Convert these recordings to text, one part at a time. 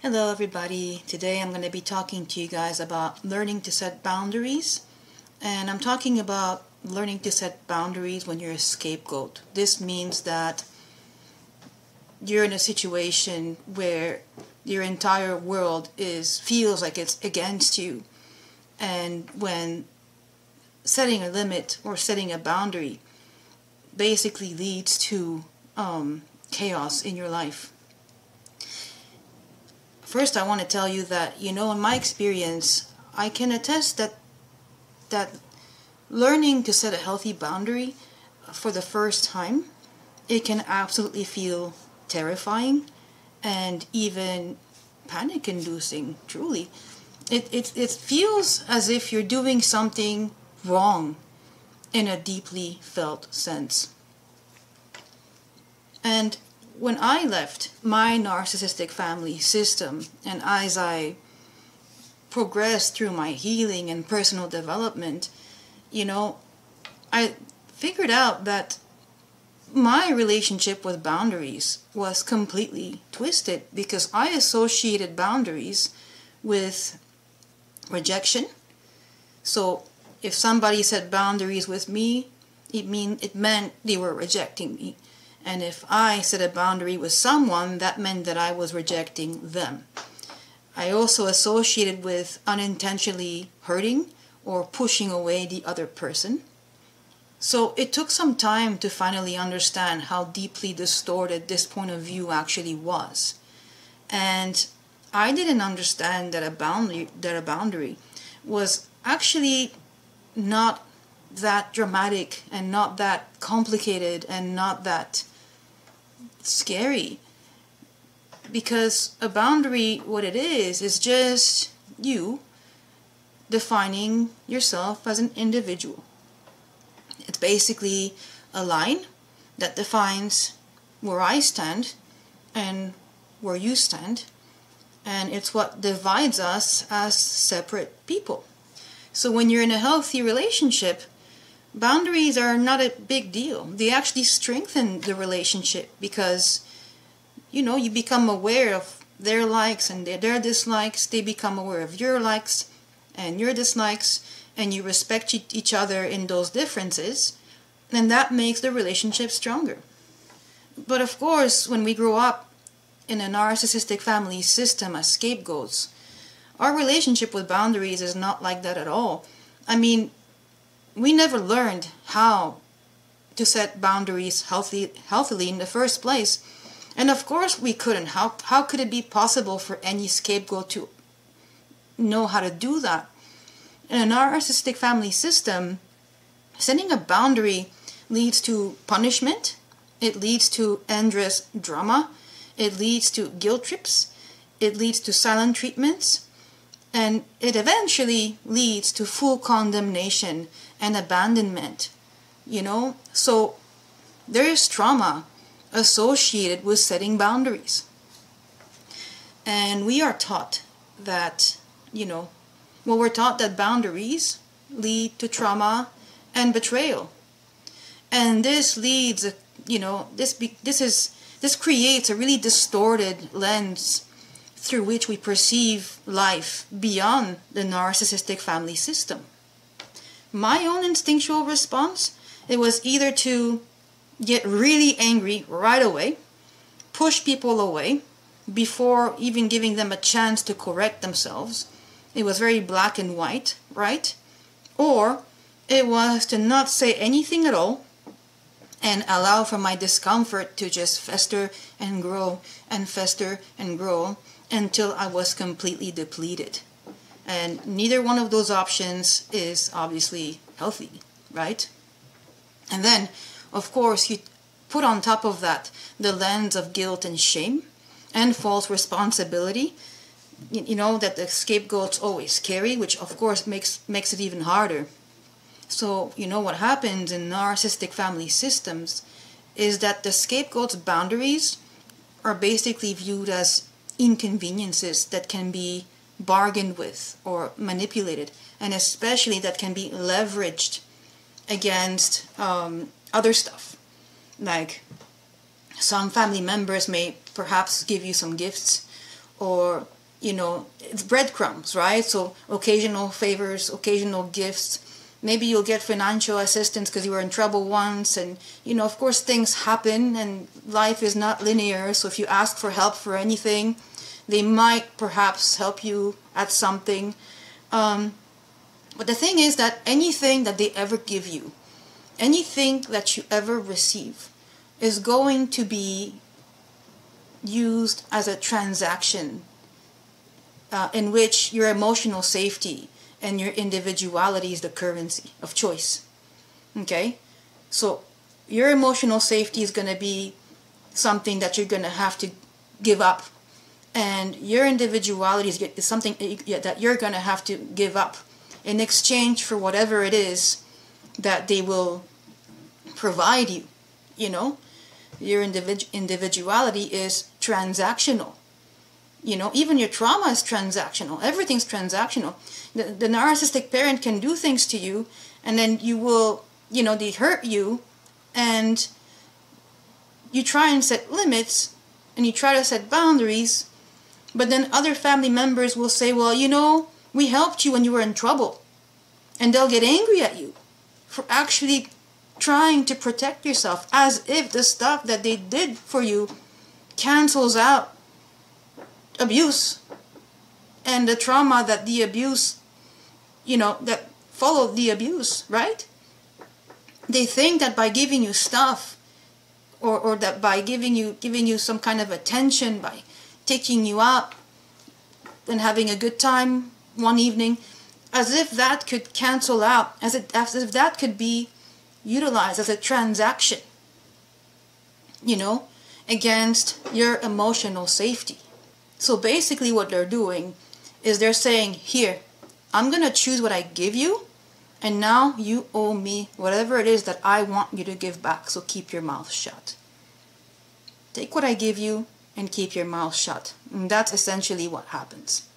Hello everybody. Today I'm going to be talking to you guys about learning to set boundaries. And I'm talking about learning to set boundaries when you're a scapegoat. This means that you're in a situation where your entire world feels like it's against you. And when setting a limit or setting a boundary basically leads to chaos in your life. First, I want to tell you that, in my experience, I can attest that learning to set a healthy boundary for the first time, it can absolutely feel terrifying and even panic-inducing, truly. It feels as if you're doing something wrong in a deeply felt sense. And when I left my narcissistic family system, and as I progressed through my healing and personal development, I figured out that my relationship with boundaries was completely twisted because I associated boundaries with rejection. So if somebody set boundaries with me, it meant they were rejecting me. And if I set a boundary with someone, that meant that I was rejecting them. I also associated with unintentionally hurting or pushing away the other person. So it took some time to finally understand how deeply distorted this point of view actually was. And I didn't understand that a boundary was actually not that dramatic and not that complicated and not that scary, because a boundary, what it is just you defining yourself as an individual. It's basically a line that defines where I stand and where you stand, and it's what divides us as separate people. So when you're in a healthy relationship, boundaries are not a big deal. They actually strengthen the relationship because, you become aware of their likes and their dislikes. They become aware of your likes and your dislikes, and you respect each other in those differences, and that makes the relationship stronger. But of course, when we grow up in a narcissistic family system as scapegoats, our relationship with boundaries is not like that at all. We never learned how to set boundaries healthily in the first place. And of course we couldn't. How could it be possible for any scapegoat to know how to do that? In a narcissistic family system, setting a boundary leads to punishment. It leads to endless drama. It leads to guilt trips. It leads to silent treatments. And it eventually leads to full condemnation and abandonment, So there is trauma associated with setting boundaries. And we are taught that, we're taught that boundaries lead to trauma and betrayal. And this leads, this creates a really distorted lens through which we perceive life beyond the narcissistic family system. My own instinctual response, it was either to get really angry right away, push people away before even giving them a chance to correct themselves. It was very black and white, right? Or it was to not say anything at all and allow for my discomfort to just fester and grow and fester and grow until I was completely depleted. And neither one of those options is obviously healthy, right? And then, of course, you put on top of that the lens of guilt and shame and false responsibility, that the scapegoats always carry, which of course makes it even harder. So, what happens in narcissistic family systems is that the scapegoat's boundaries are basically viewed as inconveniences that can be bargained with or manipulated, and especially that can be leveraged against other stuff. Like some family members may perhaps give you some gifts, or, you know, it's breadcrumbs, right? So occasional favors, occasional gifts. Maybe you'll get financial assistance because you were in trouble once, and, you know, of course things happen and life is not linear. So if you ask for help for anything, they might perhaps help you at something. But the thing is that anything that they ever give you, anything that you ever receive, is going to be used as a transaction in which your emotional safety and your individuality is the currency of choice. Okay? So your emotional safety is going to be something that you're going to have to give up. And your individuality is something that you're going to have to give up in exchange for whatever it is that they will provide you. You know? Your individuality is transactional. You know, even your trauma is transactional. Everything's transactional. The narcissistic parent can do things to you, and then you will, you know, they hurt you, and you try and set limits, and you try to set boundaries, but then other family members will say, well, you know, we helped you when you were in trouble. And they'll get angry at you for actually trying to protect yourself, as if the stuff that they did for you cancels out abuse and the trauma that the abuse, you know, that followed the abuse, right? They think that by giving you stuff, or that by giving you some kind of attention, by taking you out and having a good time one evening, as if that could cancel out, as if that could be utilized as a transaction, you know, against your emotional safety. So basically what they're doing is they're saying, here, I'm going to choose what I give you, and now you owe me whatever it is that I want you to give back, so keep your mouth shut. Take what I give you and keep your mouth shut. And that's essentially what happens.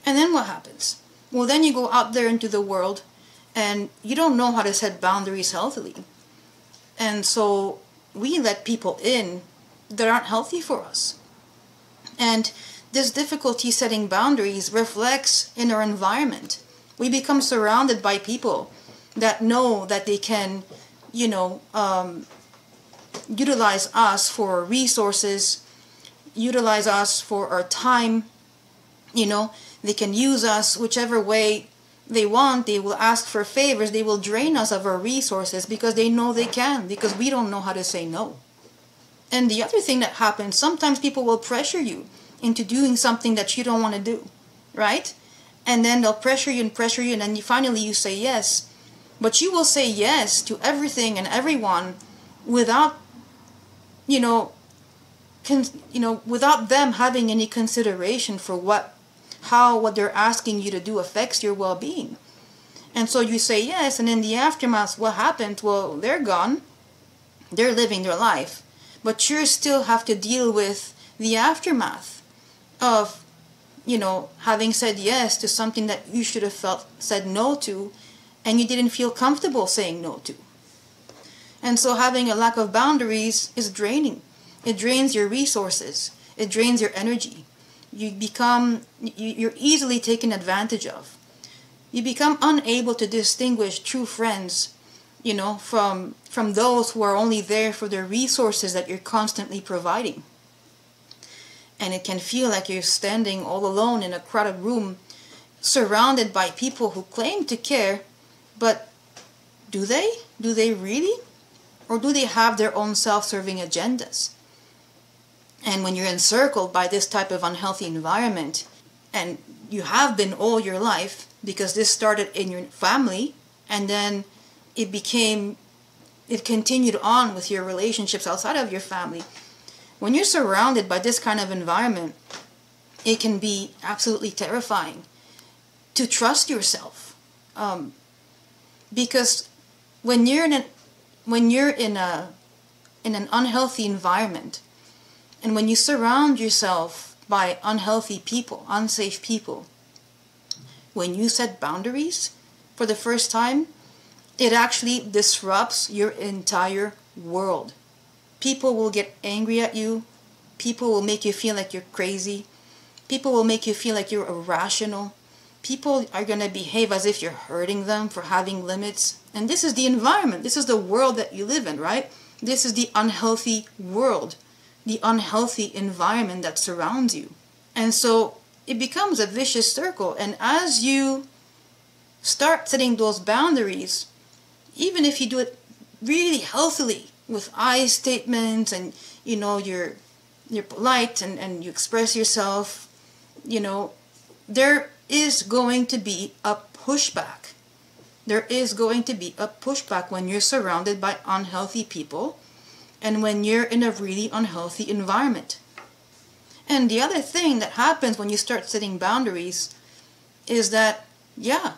And then what happens? Well, then you go out there into the world and you don't know how to set boundaries healthily. And so we let people in that aren't healthy for us. And this difficulty setting boundaries reflects in our environment. We become surrounded by people that know that they can, you know, utilize us for resources, utilize us for our time, you know, they can use us whichever way they want. They will ask for favors, they will drain us of our resources because they know they can, because we don't know how to say no. And the other thing that happens, sometimes people will pressure you into doing something that you don't want to do, right? And then they'll pressure you, and then finally you say yes. But you will say yes to everything and everyone without, without them having any consideration for what they're asking you to do affects your well-being. And so you say yes, and in the aftermath, what happened? Well, they're gone. They're living their life. But you still have to deal with the aftermath of, having said yes to something that you should have said no to, and you didn't feel comfortable saying no to. And so having a lack of boundaries is draining. It drains your resources. It drains your energy. You're easily taken advantage of. You become unable to distinguish true friends, from those who are only there for the resources that you're constantly providing. And it can feel like you're standing all alone in a crowded room, surrounded by people who claim to care, but do they? Do they really? Or do they have their own self-serving agendas? And when you're encircled by this type of unhealthy environment, and you have been all your life, because this started in your family, and then it continued on with your relationships outside of your family. When you're surrounded by this kind of environment, it can be absolutely terrifying to trust yourself. Because when you're in an unhealthy environment, and when you surround yourself by unhealthy people, unsafe people, when you set boundaries for the first time, it actually disrupts your entire world. People will get angry at you. People will make you feel like you're crazy. People will make you feel like you're irrational. People are going to behave as if you're hurting them for having limits. And this is the environment. This is the world that you live in, right? This is the unhealthy world, the unhealthy environment that surrounds you. And so it becomes a vicious circle. And as you start setting those boundaries, even if you do it really healthily with I statements and, you know, you're polite and you express yourself, you know, there is going to be a pushback. There is going to be a pushback when you're surrounded by unhealthy people and when you're in a really unhealthy environment. And the other thing that happens when you start setting boundaries is that, yeah,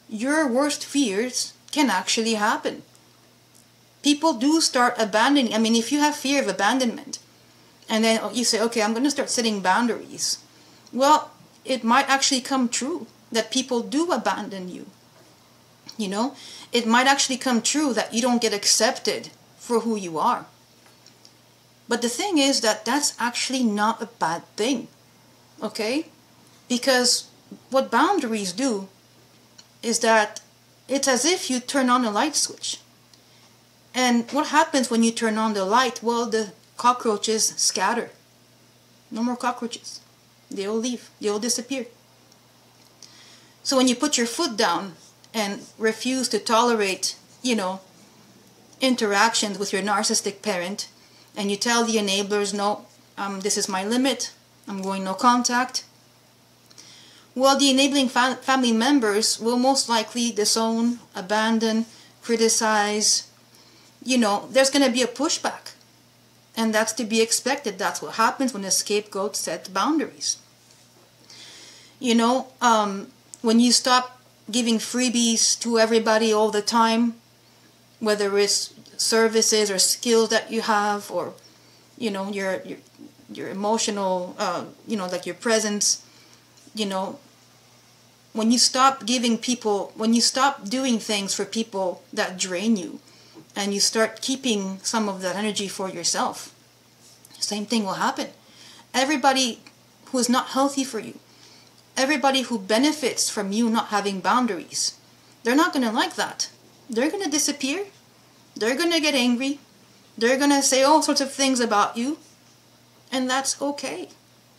your worst fears can actually happen. People do start abandoning. I mean, if you have fear of abandonment and then you say, okay, I'm going to start setting boundaries, well, it might actually come true that people do abandon you. You know, it might actually come true that you don't get accepted for who you are. But the thing is that that's actually not a bad thing, okay? Because what boundaries do is that it's as if you turn on a light switch. And what happens when you turn on the light? Well, the cockroaches scatter. No more cockroaches. They all leave. They all disappear. So when you put your foot down and refuse to tolerate, you know, interactions with your narcissistic parent, and you tell the enablers, no, this is my limit, I'm going no contact, well, the enabling family members will most likely disown, abandon, criticize. You know, there's going to be a pushback. And that's to be expected. That's what happens when a scapegoat sets boundaries. You know, when you stop giving freebies to everybody all the time, whether it's services or skills that you have, or, you know, your emotional, you know, like your presence, you know, when you stop giving people, when you stop doing things for people that drain you, and you start keeping some of that energy for yourself, same thing will happen. Everybody who is not healthy for you, everybody who benefits from you not having boundaries, they're not going to like that. They're going to disappear. They're going to get angry. They're going to say all sorts of things about you. And that's okay.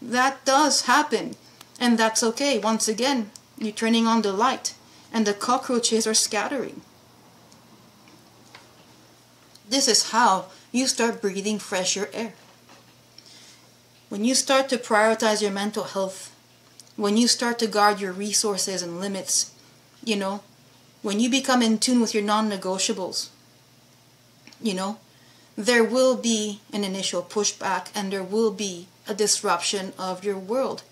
That does happen. And that's okay. Once again, you're turning on the light and the cockroaches are scattering. This is how you start breathing fresher air. When you start to prioritize your mental health, when you start to guard your resources and limits, you know, when you become in tune with your non-negotiables, you know, there will be an initial pushback and there will be a disruption of your world.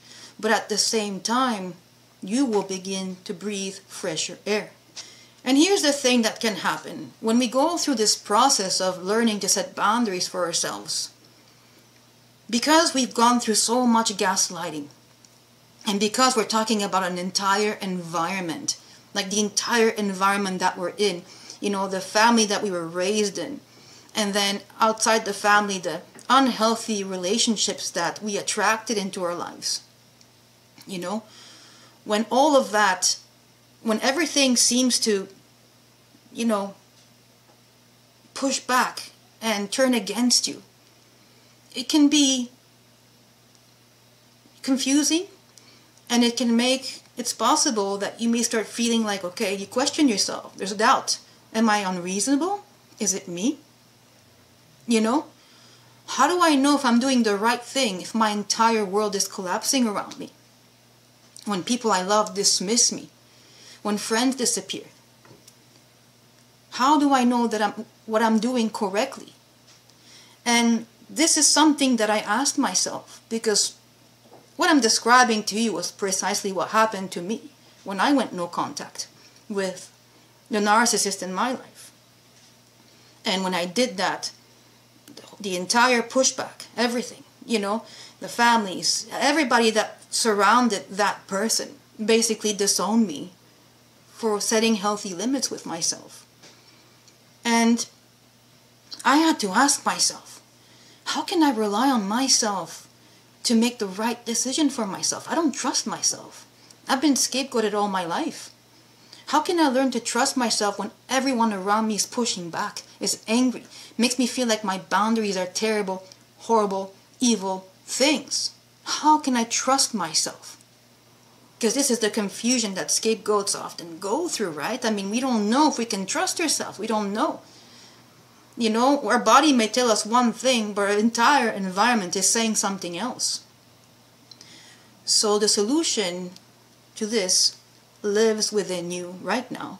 But at the same time, you will begin to breathe fresher air. And here's the thing that can happen when we go through this process of learning to set boundaries for ourselves. Because we've gone through so much gaslighting, and because we're talking about an entire environment, like the entire environment that we're in, you know, the family that we were raised in, and then outside the family, the unhealthy relationships that we attracted into our lives. You know, when all of that, when everything seems to, you know, push back and turn against you, it can be confusing, and it can make, it's possible that you may start feeling like, okay, you question yourself. There's a doubt. Am I unreasonable? Is it me? You know, how do I know if I'm doing the right thing if my entire world is collapsing around me? When people I love dismiss me, when friends disappear, how do I know that what I'm doing correctly? And this is something that I asked myself, because what I'm describing to you was precisely what happened to me when I went no contact with the narcissist in my life. And when I did that, the entire pushback, everything, you know, the families, everybody that surrounded that person basically disowned me for setting healthy limits with myself. And I had to ask myself, how can I rely on myself to make the right decision for myself. I don't trust myself. I've been scapegoated all my life. How can I learn to trust myself when everyone around me is pushing back, is angry, makes me feel like my boundaries are terrible, horrible, evil things? How can I trust myself? Because this is the confusion that scapegoats often go through, right? I mean, we don't know if we can trust ourselves. We don't know. You know, our body may tell us one thing, but our entire environment is saying something else. So the solution to this lives within you right now,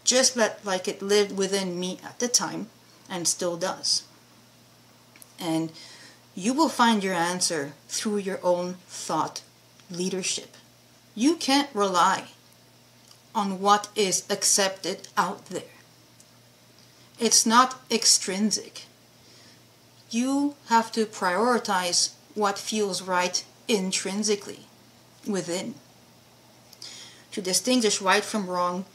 just like it lived within me at the time and still does. And you will find your answer through your own thought leadership. You can't rely on what is accepted out there. It's not extrinsic. You have to prioritize what feels right intrinsically within. To distinguish right from wrong,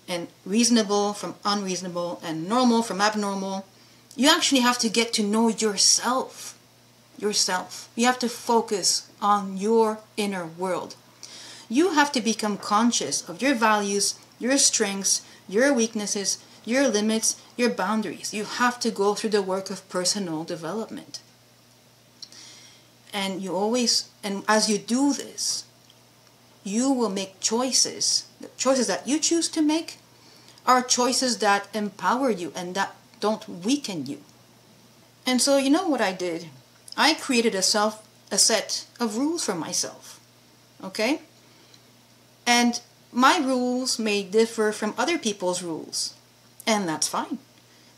and reasonable from unreasonable, and normal from abnormal, you actually have to get to know yourself. You have to focus on your inner world. You have to become conscious of your values, your strengths, your weaknesses, your limits, your boundaries. You have to go through the work of personal development. And as you do this, you will make choices. The choices that you choose to make are choices that empower you and that don't weaken you. And so you know what I did? I created a set of rules for myself. Okay? And my rules may differ from other people's rules. And that's fine.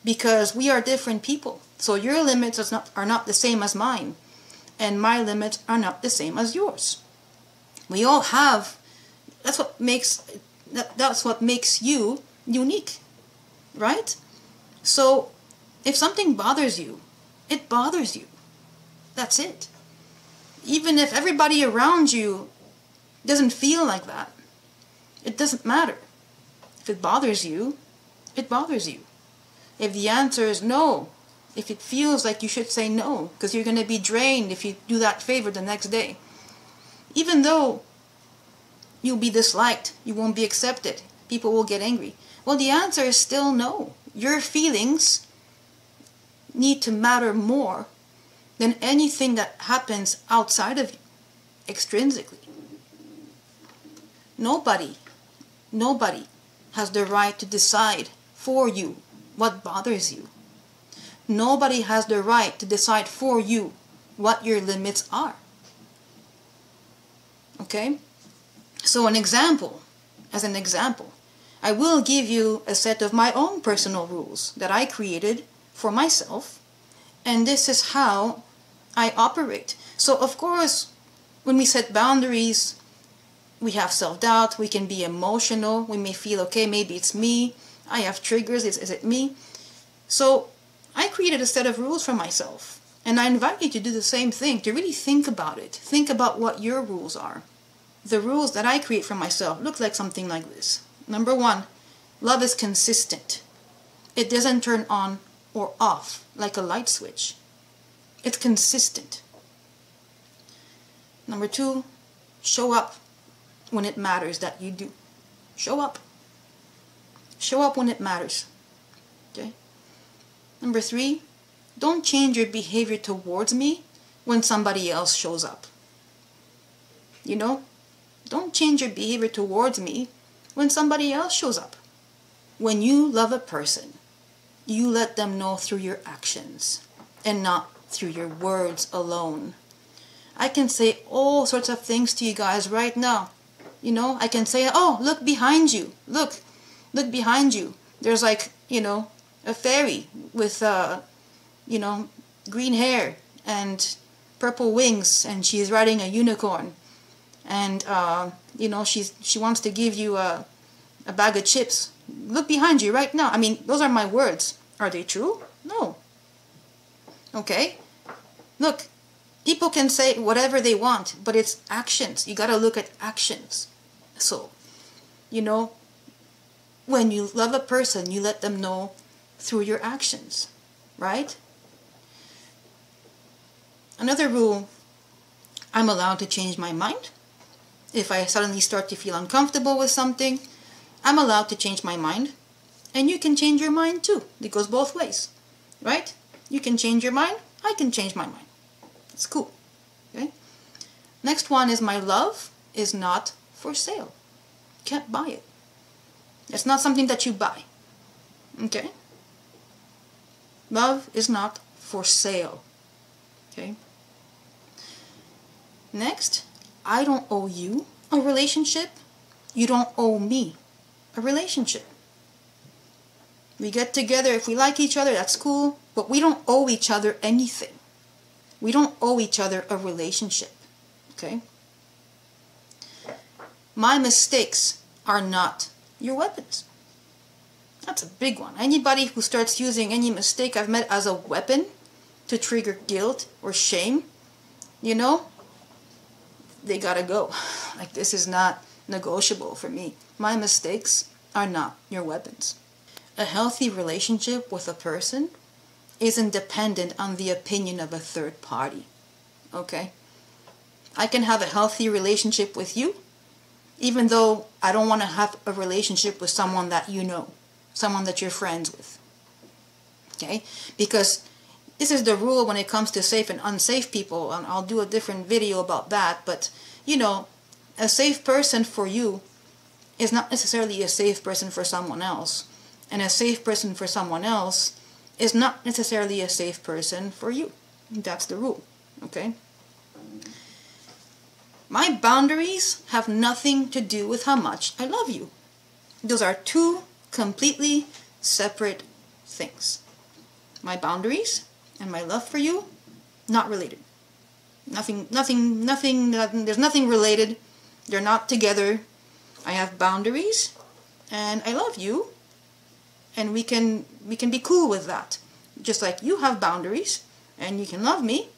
Because we are different people. So your limits are not the same as mine. And my limits are not the same as yours. We all have, that's what makes you unique, right? So if something bothers you, it bothers you. That's it. Even if everybody around you doesn't feel like that, it doesn't matter. If it bothers you, it bothers you. If the answer is no, if it feels like you should say no, because you're going to be drained if you do that favor the next day, even though you'll be disliked, you won't be accepted, people will get angry. Well, the answer is still no. Your feelings need to matter more than anything that happens outside of you, extrinsically. Nobody has the right to decide for you what bothers you. Nobody has the right to decide for you what your limits are. Okay? So as an example, I will give you a set of my own personal rules that I created for myself, and this is how I operate. So of course, when we set boundaries, we have self-doubt, we can be emotional, we may feel, okay, maybe it's me, I have triggers, is it me? So I created a set of rules for myself, and I invite you to do the same thing, to really think about it. Think about what your rules are. The rules that I create for myself look like something like this. Number 1, love is consistent. It doesn't turn on or off like a light switch. It's consistent. Number 2, show up when it matters that you do. Show up. Show up when it matters. Okay? Number 3, don't change your behavior towards me when somebody else shows up. You know? Don't change your behavior towards me when somebody else shows up. When you love a person, you let them know through your actions and not through your words alone. I can say all sorts of things to you guys right now. You know, I can say, oh, look behind you. Look behind you. There's like, a fairy with, green hair and purple wings, and she's riding a unicorn. And, she wants to give you a bag of chips. Look behind you right now. I mean, those are my words. Are they true? No. Okay? Look, people can say whatever they want, but it's actions. You gotta look at actions. So, when you love a person, you let them know through your actions, right? Another rule I'm allowed to change my mind. If I suddenly start to feel uncomfortable with something, I'm allowed to change my mind. And you can change your mind too. It goes both ways, right? You can change your mind. I can change my mind. It's cool. Okay. Next one is my love is not for sale. Can't buy it. It's not something that you buy. Okay. Love is not for sale. Okay. Next, I don't owe you a relationship. You don't owe me a relationship. We get together, if we like each other, that's cool, but we don't owe each other anything. We don't owe each other a relationship. Okay? My mistakes are not your weapons. That's a big one. Anybody who starts using any mistake I've met as a weapon to trigger guilt or shame, you know, they gotta go. Like, this is not negotiable for me. My mistakes are not your weapons. A healthy relationship with a person isn't dependent on the opinion of a third party. Okay? I can have a healthy relationship with you, even though I don't want to have a relationship with someone that you know, someone that you're friends with. Okay? Because this is the rule when it comes to safe and unsafe people, and I'll do a different video about that, but, you know, a safe person for you is not necessarily a safe person for someone else. And a safe person for someone else is not necessarily a safe person for you. That's the rule. Okay? My boundaries have nothing to do with how much I love you. Those are two completely separate things. My boundaries and my love for you, not related. Nothing, there's nothing related. They're not together. I have boundaries and I love you. And we can be cool with that. Just like you have boundaries and you can love me,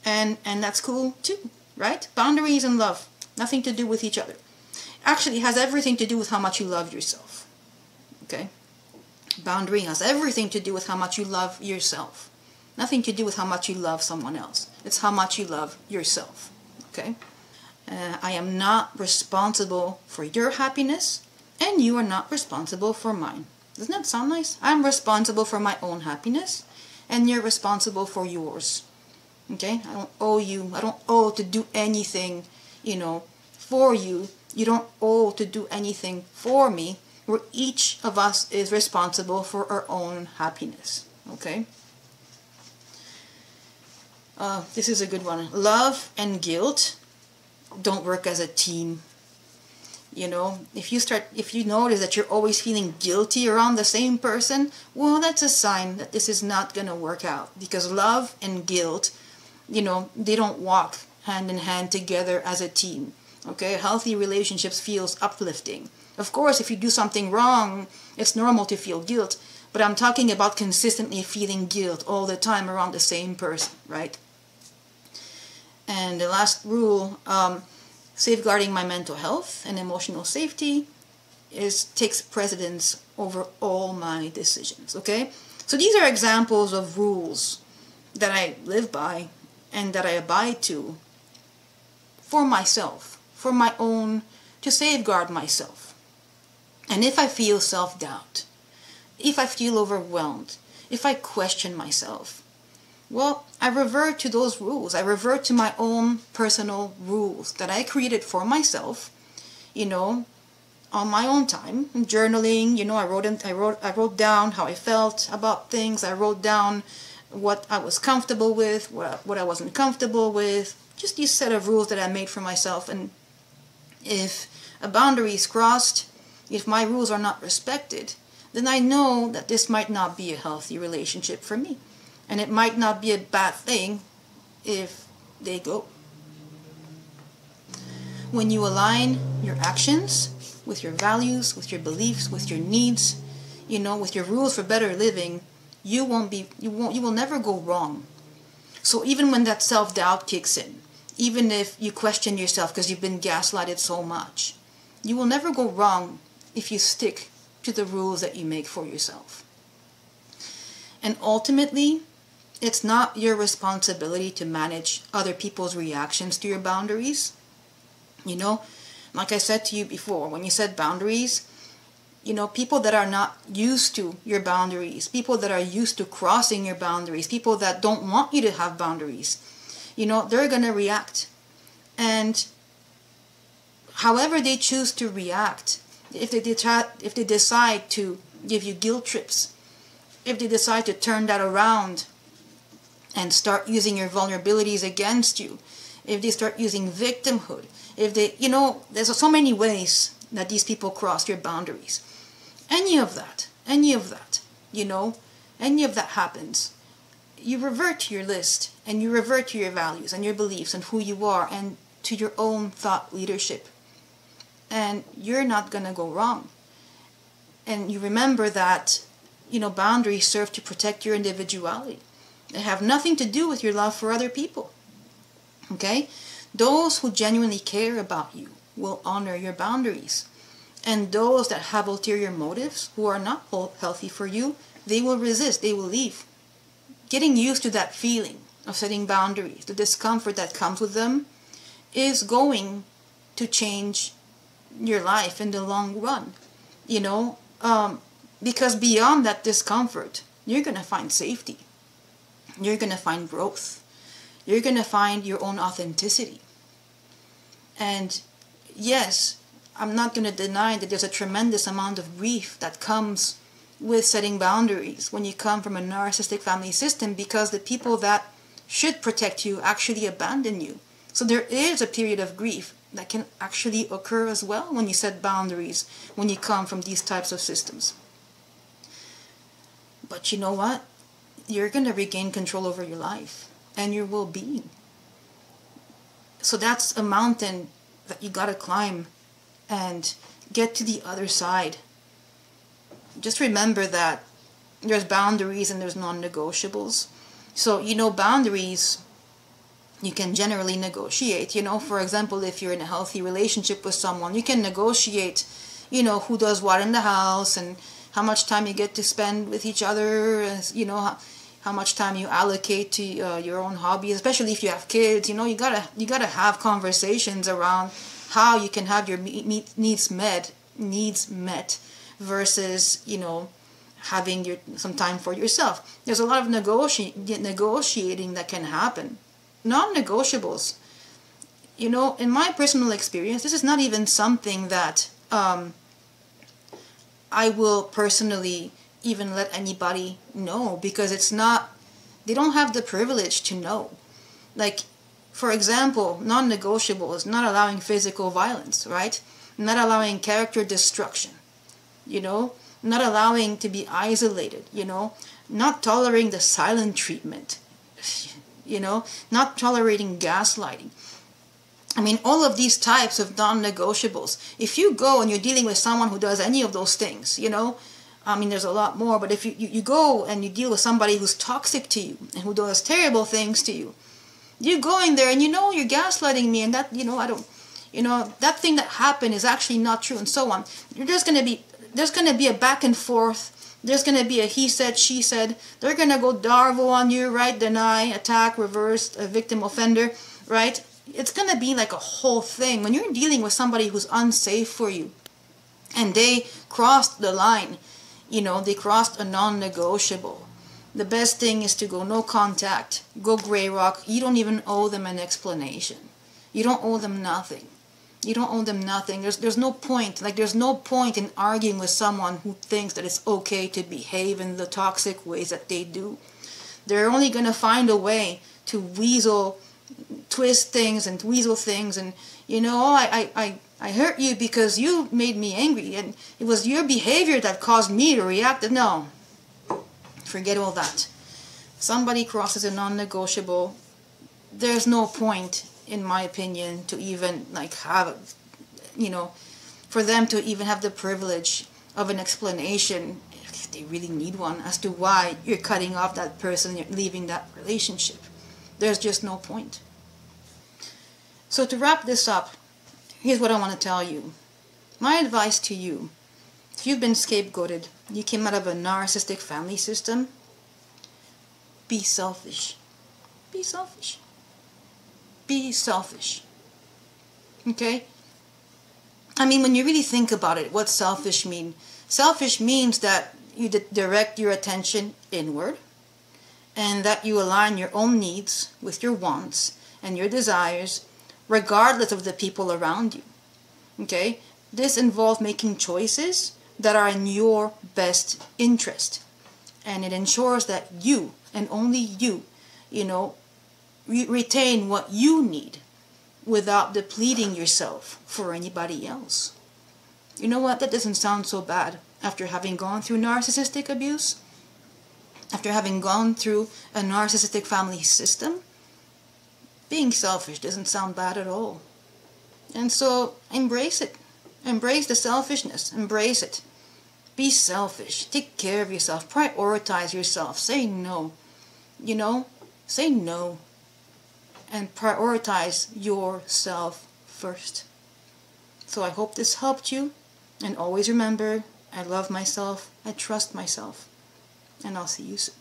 and that's cool too, right? Boundaries and love, nothing to do with each other. Actually, it has everything to do with how much you love yourself. Okay? Boundary has everything to do with how much you love yourself. Nothing to do with how much you love someone else. It's how much you love yourself. Okay? I am not responsible for your happiness, and you are not responsible for mine. Doesn't that sound nice? I'm responsible for my own happiness, and you're responsible for yours. Okay? I don't owe you. I don't owe to do anything, you know, for you. You don't owe to do anything for me. Where each of us is responsible for our own happiness. Okay? This is a good one. Love and guilt don't work as a team. You know, if you notice that you're always feeling guilty around the same person, well, that's a sign that this is not going to work out. Because love and guilt, you know, they don't walk hand in hand together as a team. Okay, healthy relationships feels uplifting. Of course, if you do something wrong, it's normal to feel guilt. But I'm talking about consistently feeling guilt all the time around the same person, right? And the last rule, safeguarding my mental health and emotional safety takes precedence over all my decisions, okay? So these are examples of rules that I live by and that I abide to for myself, for my own, to safeguard myself. And if I feel self-doubt, if I feel overwhelmed, if I question myself, well, I revert to those rules. I revert to my own personal rules that I created for myself, you know, on my own time. Journaling, you know, I wrote down how I felt about things. I wrote down what I was comfortable with, what I wasn't comfortable with. Just these set of rules that I made for myself. And if a boundary is crossed, if my rules are not respected, then I know that this might not be a healthy relationship for me. And it might not be a bad thing if they go. When you align your actions with your values, with your beliefs, with your needs, you know, with your rules for better living, you will never go wrong. So even when that self-doubt kicks in, even if you question yourself because you've been gaslighted so much, you will never go wrong if you stick to the rules that you make for yourself. And ultimately, It's not your responsibility to manage other people's reactions to your boundaries. You know, like I said to you before, when you said boundaries, you know, people that are not used to your boundaries, people that are used to crossing your boundaries, people that don't want you to have boundaries, you know, they're going to react. And however they choose to react, if they decide to give you guilt trips, if they decide to turn that around and start using your vulnerabilities against you, if they start using victimhood, if they, you know, there's so many ways that these people cross your boundaries. Any of that, you know, any of that happens, you revert to your list and you revert to your values and your beliefs and who you are and to your own thought leadership. And you're not going to go wrong. And you remember that, you know, boundaries serve to protect your individuality. They have nothing to do with your love for other people. Okay? Those who genuinely care about you will honor your boundaries. And those that have ulterior motives, who are not healthy for you, they will resist, they will leave. Getting used to that feeling of setting boundaries, the discomfort that comes with them, is going to change your life in the long run. You know, because beyond that discomfort, you're going to find safety. You're going to find growth. You're going to find your own authenticity. And yes, I'm not going to deny that there's a tremendous amount of grief that comes with setting boundaries when you come from a narcissistic family system, because the people that should protect you actually abandon you. So there is a period of grief that can actually occur as well when you set boundaries, when you come from these types of systems. But you know what? You're going to regain control over your life and your well-being. So that's a mountain that you got to climb and get to the other side. Just remember that there's boundaries and there's non-negotiables. So, you know, boundaries you can generally negotiate. You know, for example, if you're in a healthy relationship with someone, you can negotiate, you know, who does what in the house and how much time you get to spend with each other, you know, how much time you allocate to your own hobbies, especially if you have kids. You know, you gotta have conversations around how you can have your needs met versus, you know, having some time for yourself. There's a lot of negotiating that can happen. Non-negotiables. You know, in my personal experience, this is not even something that I will personally even let anybody know, because it's not, they don't have the privilege to know. Like, for example, non-negotiable is not allowing physical violence, right? Not allowing character destruction, you know? Not allowing to be isolated, you know? Not tolerating the silent treatment, you know? Not tolerating gaslighting. I mean, all of these types of non-negotiables. If you go and you're dealing with someone who does any of those things, you know, I mean, there's a lot more, but if you go and you deal with somebody who's toxic to you and who does terrible things to you, you go in there and you know you're gaslighting me and that, you know, that thing that happened is actually not true and so on. There's going to be a back and forth. There's going to be a he said, she said. They're going to go Darvo on you, right? Deny, attack, reverse, a victim, offender, right? It's going to be like a whole thing. When you're dealing with somebody who's unsafe for you and they crossed the line, you know, they crossed a non-negotiable, the best thing is to go no contact, go gray rock. You don't even owe them an explanation. You don't owe them nothing. You don't owe them nothing. There's no point. Like, there's no point in arguing with someone who thinks that it's okay to behave in the toxic ways that they do. They're only going to find a way to twist things and weasel things, and you know, I hurt you because you made me angry and it was your behavior that caused me to react. No, forget all that. Somebody crosses a non-negotiable, there's no point, in my opinion, to even like have, you know, for them to even have the privilege of an explanation, if they really need one, as to why you're cutting off that person, you're leaving that relationship. There's just no point. So to wrap this up, here's what I want to tell you. My advice to you, if you've been scapegoated, you came out of a narcissistic family system, Be selfish. Be selfish. Be selfish. Okay? I mean, when you really think about it, what selfish mean? Selfish means that you direct your attention inward, and that you align your own needs with your wants and your desires, regardless of the people around you. Okay? This involves making choices that are in your best interest. And it ensures that you, and only you, retain what you need without depleting yourself for anybody else. You know what? That doesn't sound so bad after having gone through narcissistic abuse, after having gone through a narcissistic family system. Being selfish doesn't sound bad at all. And so embrace it. Embrace the selfishness. Embrace it. Be selfish. Take care of yourself. Prioritize yourself. Say no. Say no. And prioritize yourself first. So I hope this helped you. And always remember, I love myself. I trust myself. And I'll see you soon.